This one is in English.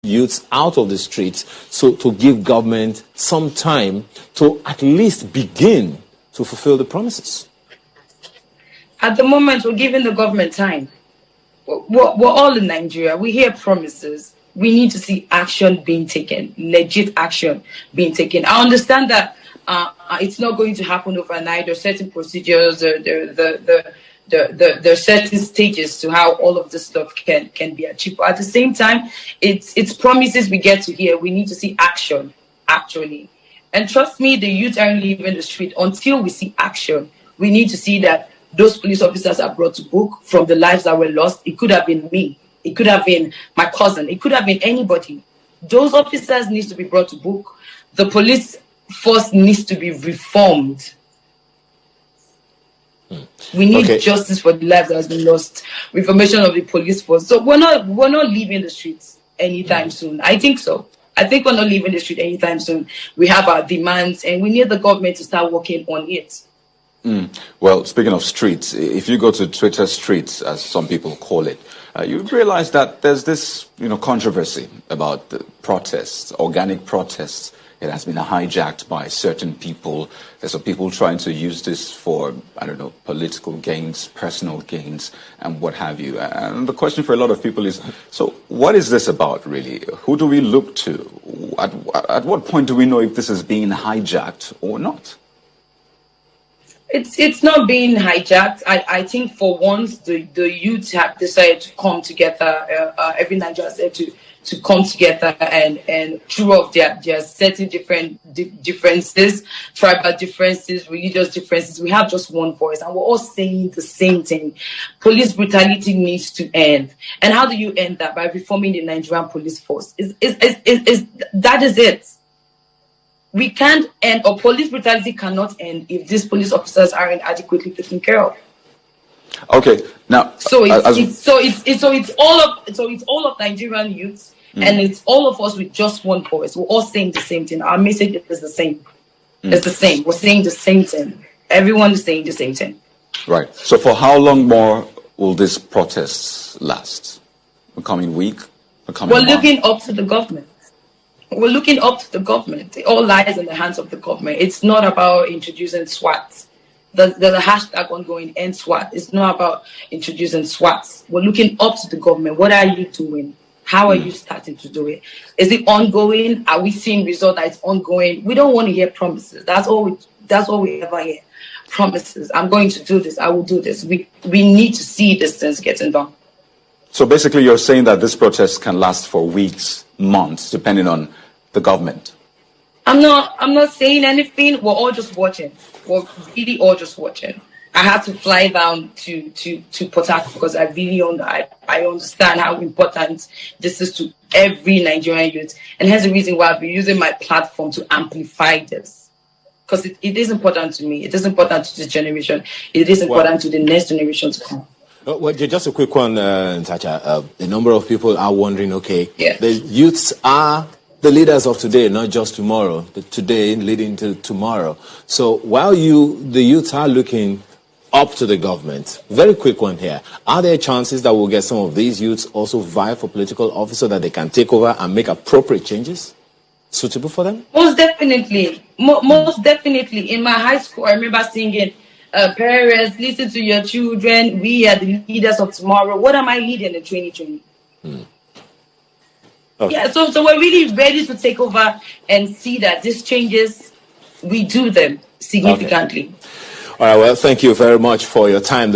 youths out of the streets, so to give government some time to at least begin to fulfill the promises? At the moment, we're giving the government time. We're all in Nigeria. We hear promises. We need to see action being taken, legit action being taken. I understand that it's not going to happen overnight. There are certain procedures, there are certain stages to how all of this stuff can be achieved. But at the same time, it's promises we get to hear. We need to see action, actually. And trust me, the youth aren't leaving the street until we see action. We need to see that those police officers are brought to book from the lives that were lost. It could have been me. It could have been my cousin. It could have been anybody. Those officers need to be brought to book. The police force needs to be reformed. We need justice for the lives that has been lost. Reformation of the police force. So we're not leaving the streets anytime soon. I think so. I think we're not leaving the street anytime soon. We have our demands, and we need the government to start working on it. Well, speaking of streets, if you go to Twitter streets, as some people call it, you realize that there's this, controversy about the protests, organic protests. It has been hijacked by certain people. There's some people trying to use this for, political gains, personal gains, and what have you. And the question for a lot of people is, so what is this about, really? Who do we look to? At what point do we know if this is being hijacked or not? It's not being hijacked. I think for once the youth have decided to come together. Every Nigerian said to come together and through of their certain differences, tribal differences, religious differences. We have just one voice, and we're all saying the same thing. Police brutality needs to end. And how do you end that? By reforming the Nigerian police force. That is it. We can't end, or police brutality cannot end if these police officers aren't adequately taken care of. Okay, now it's all of Nigerian youths, and it's all of us with just one voice. We're all saying the same thing. Our message is the same. It's the same. We're saying the same thing. Everyone is saying the same thing. Right. So for how long more will these protests last? The coming week? We're looking up to the government. We're looking up to the government. It all lies in the hands of the government. It's not about introducing SWAT. There's a hashtag ongoing, end SWAT. It's not about introducing SWAT. We're looking up to the government. What are you doing? How are you starting to do it? Is it ongoing? Are we seeing results that it's ongoing? We don't want to hear promises. That's all we ever hear. Promises. I'm going to do this. I will do this. We need to see these things getting done. So basically you're saying that this protest can last for weeks, months, depending on the government. I'm not saying anything. We're all just watching. We're really all just watching. I had to fly down to Port Harcourt because I really I understand how important this is to every Nigerian youth. And here's the reason why I've been using my platform to amplify this. Because it is important to me. It is important to this generation. It is important to the next generation to come. Well, just a quick one, Tacha. A number of people are wondering, the youths are the leaders of today, not just tomorrow, but today leading to tomorrow. So while the youths are looking up to the government, very quick one here, are there chances that we'll get some of these youths also vie for political office so that they can take over and make appropriate changes suitable for them? Most definitely. Most definitely. In my high school, I remember singing, parents, listen to your children. We are the leaders of tomorrow. What am I leading in 2020? Okay. Yeah, so we're really ready to take over and see that these changes, we do them significantly. Okay. All right, well, thank you very much for your time.